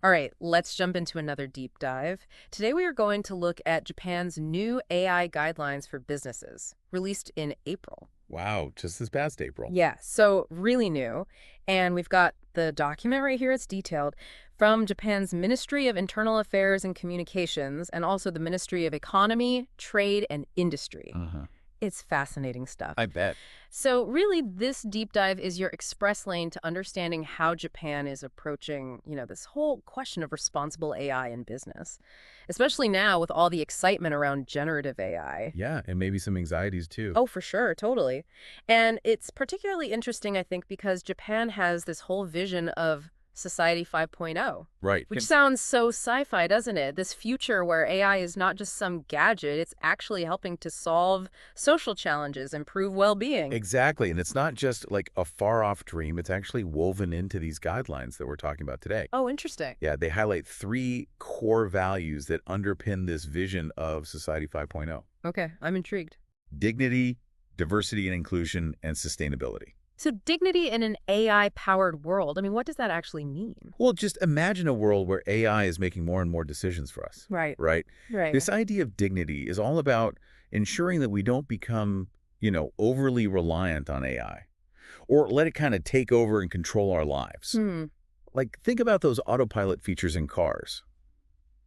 All right, let's jump into another deep dive. Today we are going to look at Japan's new AI guidelines for businesses, released in April. Wow, just this past April. Yeah, so really new. And we've got the document right here, it's detailed, from Japan's Ministry of Internal Affairs and Communications, and also the Ministry of Economy, Trade, and Industry. Uh-huh. It's fascinating stuff. I bet. So really, this deep dive is your express lane to understanding how Japan is approaching, this whole question of responsible AI in business, especially now with all the excitement around generative AI. Yeah, and maybe some anxieties too. Oh, for sure, totally. And it's particularly interesting, I think, because Japan has this whole vision of Society 5.0. Right. Which sounds so sci-fi, doesn't it? This future where AI is not just some gadget, it's actually helping to solve social challenges, improve well-being. Exactly, and it's not just like a far-off dream. It's actually woven into these guidelines that we're talking about today. Oh, interesting. Yeah, they highlight 3 core values that underpin this vision of Society 5.0. Okay, I'm intrigued. Dignity, diversity and inclusion, and sustainability. So dignity in an AI-powered world, I mean, what does that actually mean? Well, just imagine a world where AI is making more and more decisions for us. Right. Right? Right. This idea of dignity is all about ensuring that we don't become, overly reliant on AI or let it kind of take over and control our lives. Like, think about those autopilot features in cars.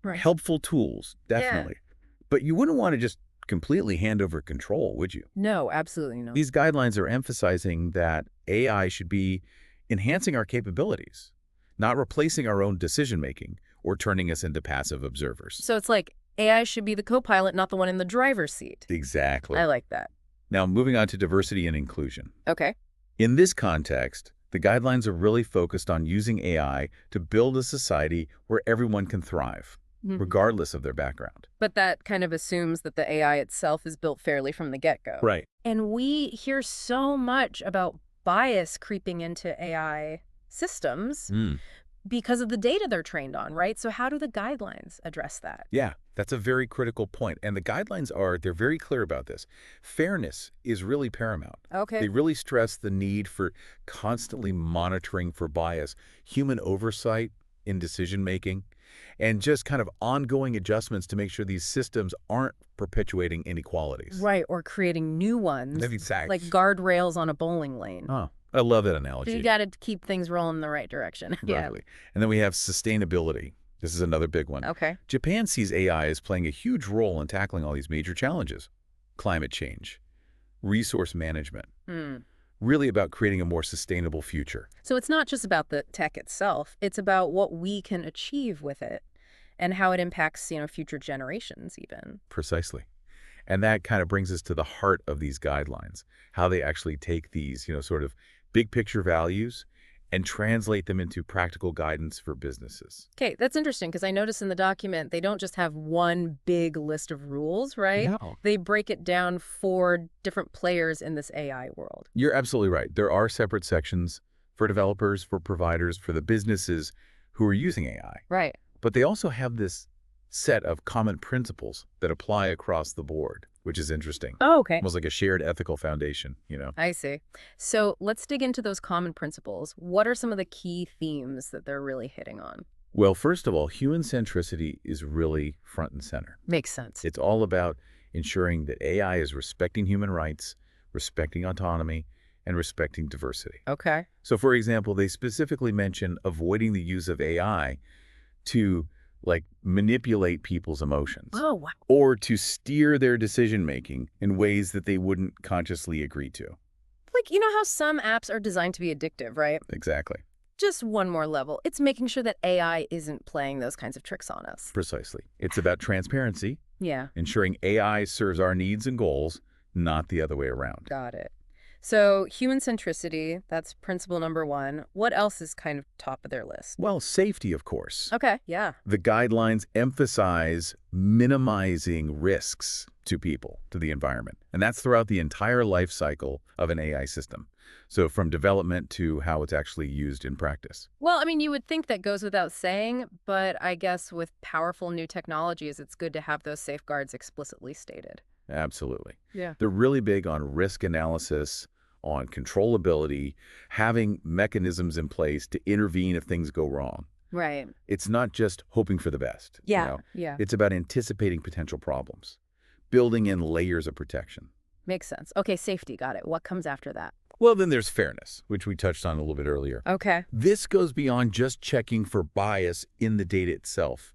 Right. Helpful tools, definitely. Yeah. But you wouldn't want to just completely hand over control, would you? No, absolutely not. These guidelines are emphasizing that AI should be enhancing our capabilities, not replacing our own decision-making or turning us into passive observers. So it's like AI should be the co-pilot, not the one in the driver's seat. Exactly. I like that. Now, moving on to diversity and inclusion. Okay. In this context, the guidelines are really focused on using AI to build a society where everyone can thrive, regardless of their background. But that kind of assumes that the AI itself is built fairly from the get-go. Right. And we hear so much about bias creeping into AI systems because of the data they're trained on, right? So how do the guidelines address that? Yeah, that's a very critical point. And the guidelines they're very clear about this. Fairness is really paramount. Okay. They really stress the need for constantly monitoring for bias, human oversight in decision-making, and just kind of ongoing adjustments to make sure these systems aren't perpetuating inequalities. Right, or creating new ones, Exactly. like guardrails on a bowling lane. Oh, I love that analogy. You got to keep things rolling in the right direction. Yeah. Exactly. And then we have sustainability. This is another big one. Okay. Japan sees AI as playing a huge role in tackling all these major challenges. Climate change, resource management. Really about creating a more sustainable future. So it's not just about the tech itself. It's about what we can achieve with it and how it impacts, future generations even. Precisely. And that kind of brings us to the heart of these guidelines, how they actually take these, sort of big picture values and translate them into practical guidance for businesses. Okay, that's interesting because I noticed in the document they don't just have one big list of rules, right? No. They break it down for different players in this AI world. You're absolutely right. There are separate sections for developers, for providers, for the businesses who are using AI. Right. But they also have this set of common principles that apply across the board, which is interesting. Oh, okay. Almost like a shared ethical foundation, I see. So let's dig into those common principles. What are some of the key themes that they're really hitting on? Well, first of all, human centricity is really front and center. Makes sense. It's all about ensuring that AI is respecting human rights, respecting autonomy, and respecting diversity. Okay. So, for example, they specifically mention avoiding the use of AI to manipulate people's emotions. Oh, wow. Or to steer their decision-making in ways that they wouldn't consciously agree to. Like, how some apps are designed to be addictive, right? Exactly. Just one more level. It's making sure that AI isn't playing those kinds of tricks on us. Precisely. It's about transparency, Yeah. ensuring AI serves our needs and goals, not the other way around. Got it. So human centricity, that's principle number 1. What else is kind of top of their list? Well, safety, of course. Okay, yeah. The guidelines emphasize minimizing risks to people, to the environment. And that's throughout the entire life cycle of an AI system. So from development to how it's actually used in practice. Well, I mean, you would think that goes without saying, but I guess with powerful new technologies, it's good to have those safeguards explicitly stated. Absolutely. Yeah. They're really big on risk analysis, on controllability, having mechanisms in place to intervene if things go wrong. Right. It's not just hoping for the best. Yeah. Yeah. It's about anticipating potential problems, building in layers of protection. Makes sense. Okay, safety. Got it. What comes after that? Well, then there's fairness, which we touched on a little bit earlier. Okay. This goes beyond just checking for bias in the data itself.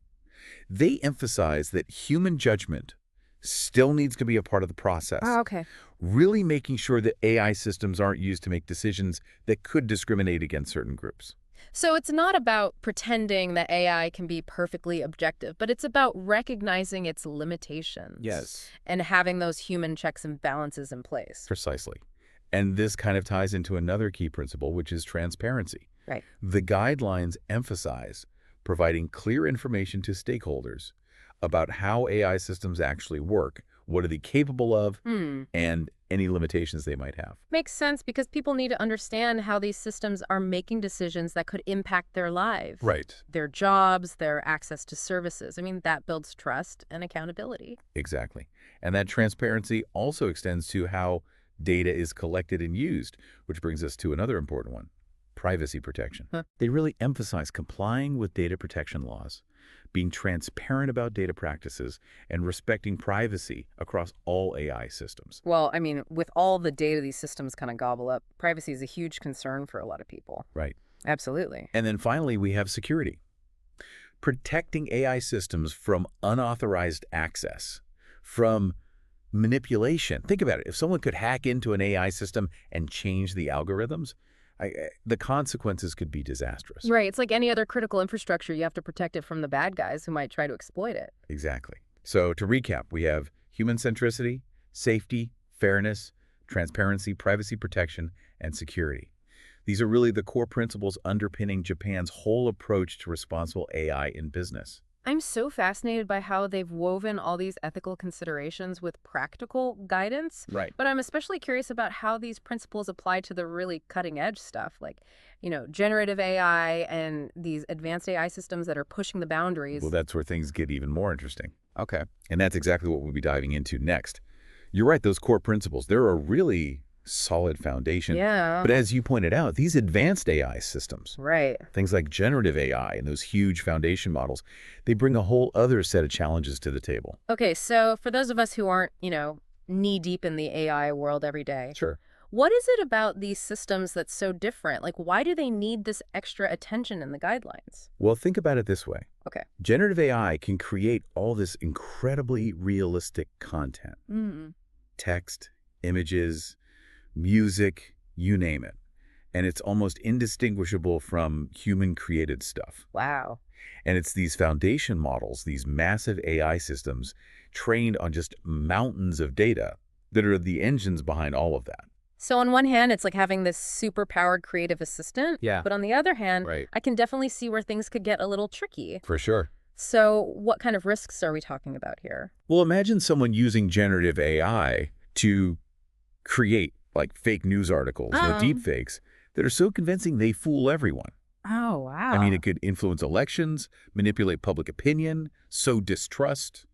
They emphasize that human judgment still needs to be a part of the process. Oh, okay. Really making sure that AI systems aren't used to make decisions that could discriminate against certain groups. So it's not about pretending that AI can be perfectly objective, but it's about recognizing its limitations. Yes. And having those human checks and balances in place. Precisely. And this kind of ties into another key principle, which is transparency. Right. The guidelines emphasize providing clear information to stakeholders about how AI systems actually work, what are they capable of, and any limitations they might have. Makes sense because people need to understand how these systems are making decisions that could impact their lives. Right. Their jobs, their access to services. I mean, that builds trust and accountability. Exactly. And that transparency also extends to how data is collected and used, which brings us to another important one, privacy protection. They really emphasize complying with data protection laws, being transparent about data practices, and respecting privacy across all AI systems. Well, I mean, with all the data these systems kind of gobble up, privacy is a huge concern for a lot of people. Right. Absolutely. And then finally, we have security. Protecting AI systems from unauthorized access, from manipulation. Think about it. If someone could hack into an AI system and change the algorithms, the consequences could be disastrous. Right. It's like any other critical infrastructure. You have to protect it from the bad guys who might try to exploit it. Exactly. So to recap, we have human centricity, safety, fairness, transparency, privacy protection, and security. These are really the core principles underpinning Japan's whole approach to responsible AI in business. I'm so fascinated by how they've woven all these ethical considerations with practical guidance. Right. But I'm especially curious about how these principles apply to the really cutting edge stuff, like, generative AI and these advanced AI systems that are pushing the boundaries. Well, that's where things get even more interesting. Okay. And that's exactly what we'll be diving into next. You're right, those core principles, they're a really solid foundation. Yeah. But as you pointed out, these advanced AI systems, Right. things like generative AI and those huge foundation models, they bring a whole other set of challenges to the table. Okay, so for those of us who aren't, knee deep in the AI world every day, Sure. what is it about these systems that's so different? Like, why do they need this extra attention in the guidelines? Well, think about it this way. Okay. Generative AI can create all this incredibly realistic content. Text, images, music, you name it. And it's almost indistinguishable from human-created stuff. Wow. And it's these foundation models, these massive AI systems, trained on just mountains of data that are the engines behind all of that. So on one hand, it's like having this super-powered creative assistant. Yeah. But on the other hand, Right. I can definitely see where things could get a little tricky. For sure. So what kind of risks are we talking about here? Well, imagine someone using generative AI to create like fake news articles, deep fakes, that are so convincing they fool everyone. Oh, wow. I mean, it could influence elections, manipulate public opinion, sow distrust.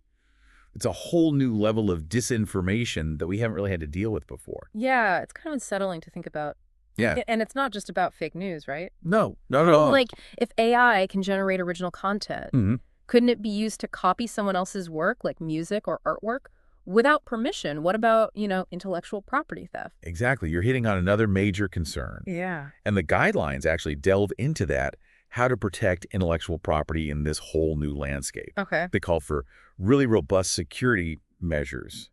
It's a whole new level of disinformation that we haven't really had to deal with before. Yeah, it's kind of unsettling to think about. Yeah. And it's not just about fake news, right? No, not at all. Like, if AI can generate original content, couldn't it be used to copy someone else's work, like music or artwork, without permission? What about, intellectual property theft? Exactly. You're hitting on another major concern. Yeah. And the guidelines actually delve into that, how to protect intellectual property in this whole new landscape. Okay. They call for really robust security measures,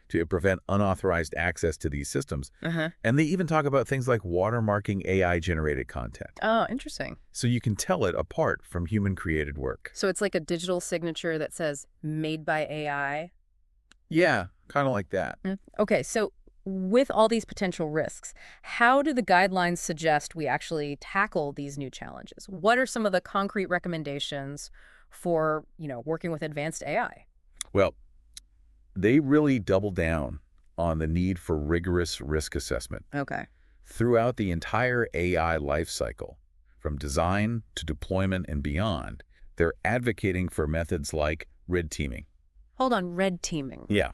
to prevent unauthorized access to these systems. And they even talk about things like watermarking AI-generated content. Oh, interesting. So you can tell it apart from human-created work. So it's like a digital signature that says made by AI? Yeah, kind of like that. Okay, so with all these potential risks, how do the guidelines suggest we actually tackle these new challenges? What are some of the concrete recommendations for, working with advanced AI? Well, they really double down on the need for rigorous risk assessment. Okay. Throughout the entire AI lifecycle, from design to deployment and beyond, they're advocating for methods like red teaming. Hold on, red teaming. Yeah.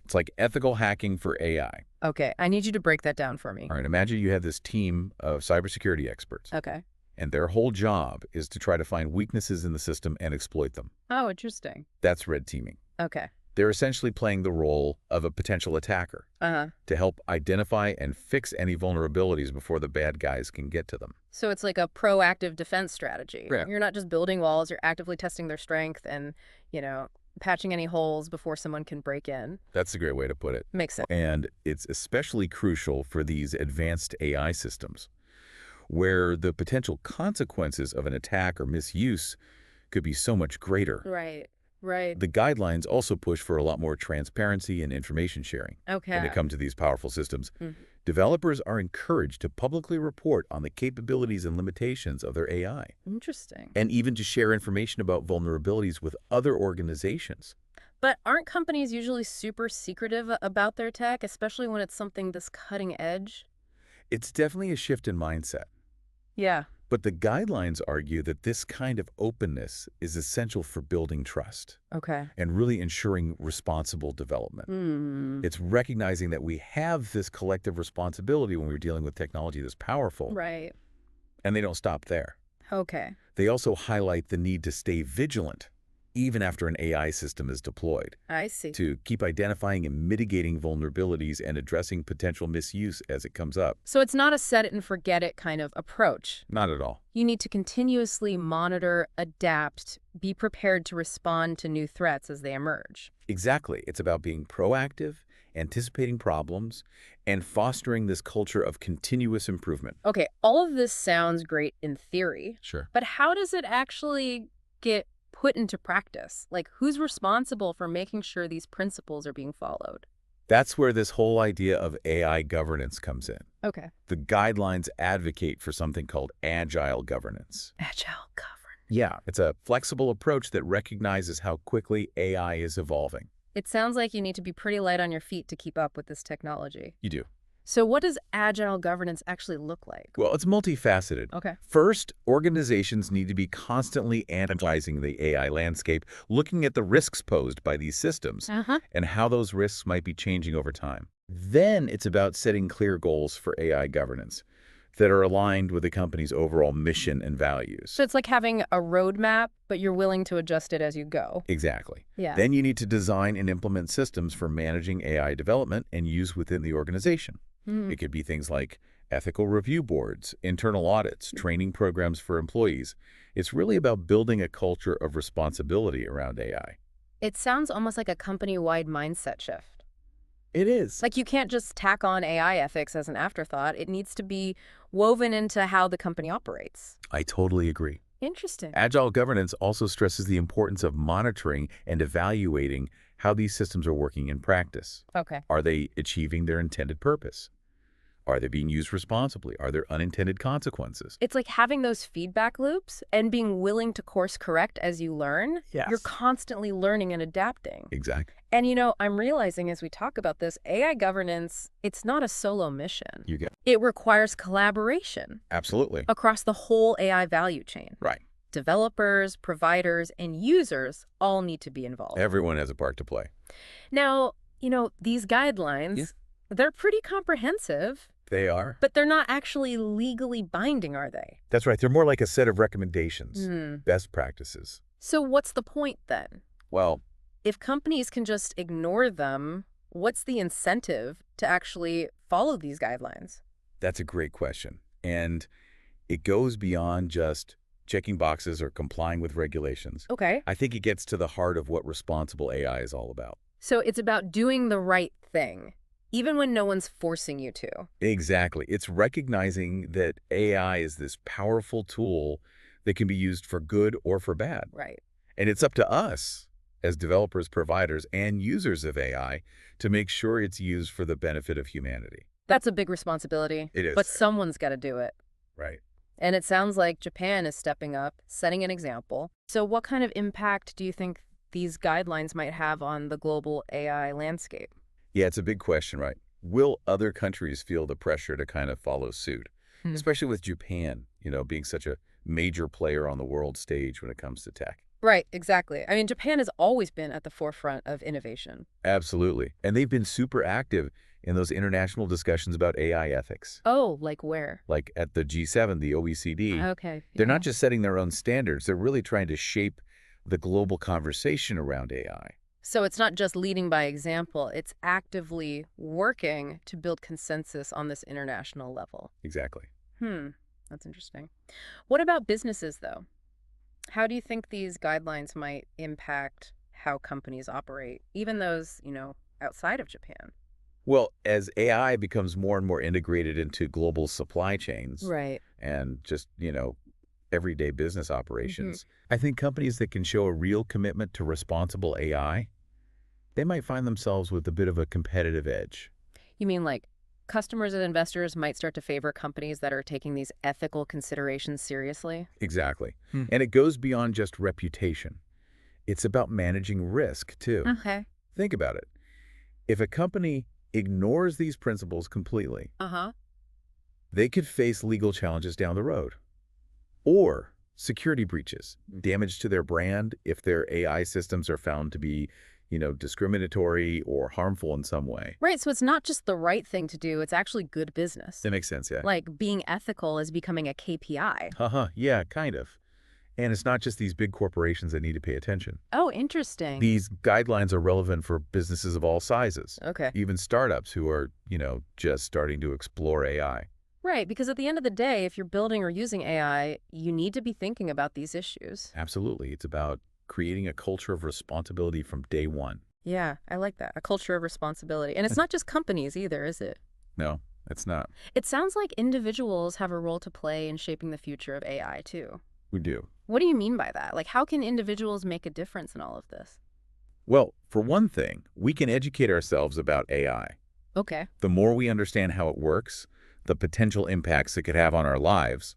It's like ethical hacking for AI. Okay, I need you to break that down for me. All right, imagine you have this team of cybersecurity experts. Okay. And their whole job is to try to find weaknesses in the system and exploit them. Oh, interesting. That's red teaming. Okay. They're essentially playing the role of a potential attacker to help identify and fix any vulnerabilities before the bad guys can get to them. So it's like a proactive defense strategy. Yeah. You're not just building walls, you're actively testing their strength and, patching any holes before someone can break in. That's a great way to put it. Makes sense. And it's especially crucial for these advanced AI systems, where the potential consequences of an attack or misuse could be so much greater. Right. Right. The guidelines also push for a lot more transparency and information sharing Okay. when it comes to these powerful systems. Developers are encouraged to publicly report on the capabilities and limitations of their AI, Interesting. and even to share information about vulnerabilities with other organizations. But aren't companies usually super secretive about their tech, especially when it's something this cutting edge? It's definitely a shift in mindset. Yeah. But the guidelines argue that this kind of openness is essential for building trust Okay. and really ensuring responsible development. It's recognizing that we have this collective responsibility when we're dealing with technology that's powerful. Right. And they don't stop there. Okay. They also highlight the need to stay vigilant even after an AI system is deployed, I see. to keep identifying and mitigating vulnerabilities and addressing potential misuse as it comes up. So it's not a set it and forget it kind of approach. Not at all. You need to continuously monitor, adapt, be prepared to respond to new threats as they emerge. Exactly. It's about being proactive, anticipating problems, and fostering this culture of continuous improvement. Okay, all of this sounds great in theory, Sure. but how does it actually get put into practice? Like, who's responsible for making sure these principles are being followed? That's where this whole idea of AI governance comes in. Okay. The guidelines advocate for something called agile governance. Agile governance. Yeah, it's a flexible approach that recognizes how quickly AI is evolving. It sounds like you need to be pretty light on your feet to keep up with this technology. You do. So what does agile governance actually look like? Well, it's multifaceted. Okay. First, organizations need to be constantly analyzing the AI landscape, looking at the risks posed by these systems and how those risks might be changing over time. Then it's about setting clear goals for AI governance that are aligned with the company's overall mission and values. So it's like having a roadmap, but you're willing to adjust it as you go. Exactly. Yeah. Then you need to design and implement systems for managing AI development and use within the organization. It could be things like ethical review boards, internal audits, training programs for employees. It's really about building a culture of responsibility around AI. It sounds almost like a company-wide mindset shift. It is. Like you can't just tack on AI ethics as an afterthought. It needs to be woven into how the company operates. I totally agree. Interesting. Agile governance also stresses the importance of monitoring and evaluating how these systems are working in practice. Okay. Are they achieving their intended purpose? Are they being used responsibly? Are there unintended consequences? It's like having those feedback loops and being willing to course correct as you learn. Yes. You're constantly learning and adapting. Exactly. And I'm realizing as we talk about this, AI governance, it's not a solo mission. You get It requires collaboration Absolutely. across the whole AI value chain. Right. Developers, providers, and users all need to be involved. Everyone has a part to play. Now, these guidelines, they're pretty comprehensive. They are. But they're not actually legally binding, are they? That's right. They're more like a set of recommendations, best practices. So what's the point then? Well, If companies can just ignore them, what's the incentive to actually follow these guidelines? that's a great question. And it goes beyond just checking boxes or complying with regulations. Okay. I think it gets to the heart of what responsible AI is all about. So it's about doing the right thing, even when no one's forcing you to. Exactly. It's recognizing that AI is this powerful tool that can be used for good or for bad. Right. And it's up to us as developers, providers, and users of AI to make sure it's used for the benefit of humanity. That's a big responsibility. It is. But someone's got to do it. Right. And it sounds like Japan is stepping up, setting an example. So what kind of impact do you think these guidelines might have on the global AI landscape? Yeah, it's a big question, right? Will other countries feel the pressure to kind of follow suit? Especially with Japan, being such a major player on the world stage when it comes to tech. Right, exactly. I mean, Japan has always been at the forefront of innovation. Absolutely. And they've been super active in those international discussions about AI ethics. Oh, like where? Like at the G7, the OECD, Okay. they're Yeah. not just setting their own standards, they're really trying to shape the global conversation around AI. So it's not just leading by example, it's actively working to build consensus on this international level. Exactly. That's interesting. What about businesses, though? How do you think these guidelines might impact how companies operate, even those, outside of Japan? Well, as AI becomes more and more integrated into global supply chains Right. and just, everyday business operations, I think companies that can show a real commitment to responsible AI, they might find themselves with a bit of a competitive edge. You mean like customers and investors might start to favor companies that are taking these ethical considerations seriously? Exactly. And it goes beyond just reputation. It's about managing risk, too. Okay. Think about it. If a company ignores these principles completely, Uh-huh. they could face legal challenges down the road. Or security breaches, damage to their brand if their AI systems are found to be, discriminatory or harmful in some way. Right, so it's not just the right thing to do, it's actually good business. That makes sense, yeah. Like being ethical is becoming a KPI. Yeah, kind of. And it's not just these big corporations that need to pay attention. Oh, interesting. These guidelines are relevant for businesses of all sizes, Okay. even startups who are, just starting to explore AI. Right, because at the end of the day, if you're building or using AI, you need to be thinking about these issues. Absolutely. It's about creating a culture of responsibility from day one. Yeah, I like that. A culture of responsibility. And it's not just companies either, is it? No, it's not. It sounds like individuals have a role to play in shaping the future of AI, too. We do. What do you mean by that? Like, how can individuals make a difference in all of this? Well, for one thing, we can educate ourselves about AI. Okay. The more we understand how it works, the potential impacts it could have on our lives,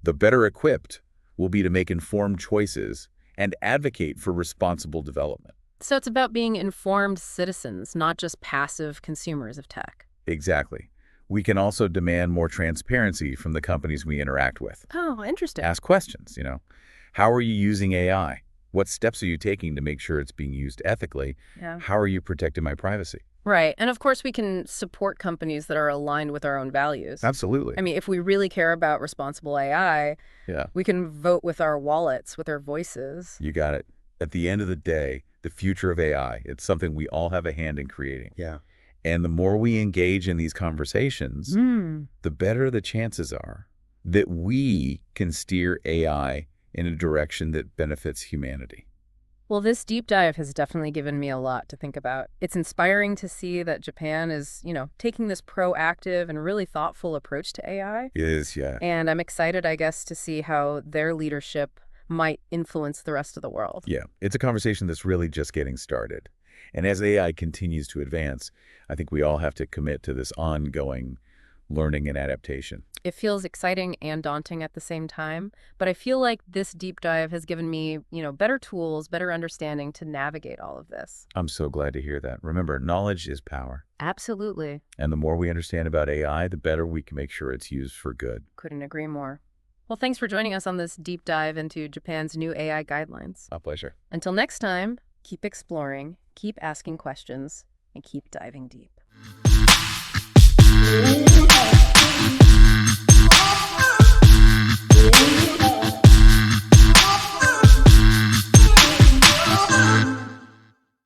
the better equipped we'll be to make informed choices and advocate for responsible development. So it's about being informed citizens, not just passive consumers of tech. Exactly. We can also demand more transparency from the companies we interact with. Oh, interesting. Ask questions, How are you using AI? What steps are you taking to make sure it's being used ethically? Yeah. How are you protecting my privacy? Right. And of course, we can support companies that are aligned with our own values. Absolutely. I mean, if we really care about responsible AI, Yeah. we can vote with our wallets, with our voices. You got it. At the end of the day, the future of AI, it's something we all have a hand in creating. Yeah. And the more we engage in these conversations, the better the chances are that we can steer AI in a direction that benefits humanity. Well, this deep dive has definitely given me a lot to think about. It's inspiring to see that Japan is, taking this proactive and really thoughtful approach to AI. It is, yeah. And I'm excited, I guess, to see how their leadership might influence the rest of the world. Yeah, it's a conversation that's really just getting started. And as AI continues to advance, I think we all have to commit to this ongoing learning and adaptation. It feels exciting and daunting at the same time, but I feel like this deep dive has given me, better tools, better understanding to navigate all of this. I'm so glad to hear that. Remember, knowledge is power. Absolutely. And the more we understand about AI, the better we can make sure it's used for good. Couldn't agree more. Well, thanks for joining us on this deep dive into Japan's new AI guidelines. My pleasure. Until next time, keep exploring, keep asking questions, and keep diving deep.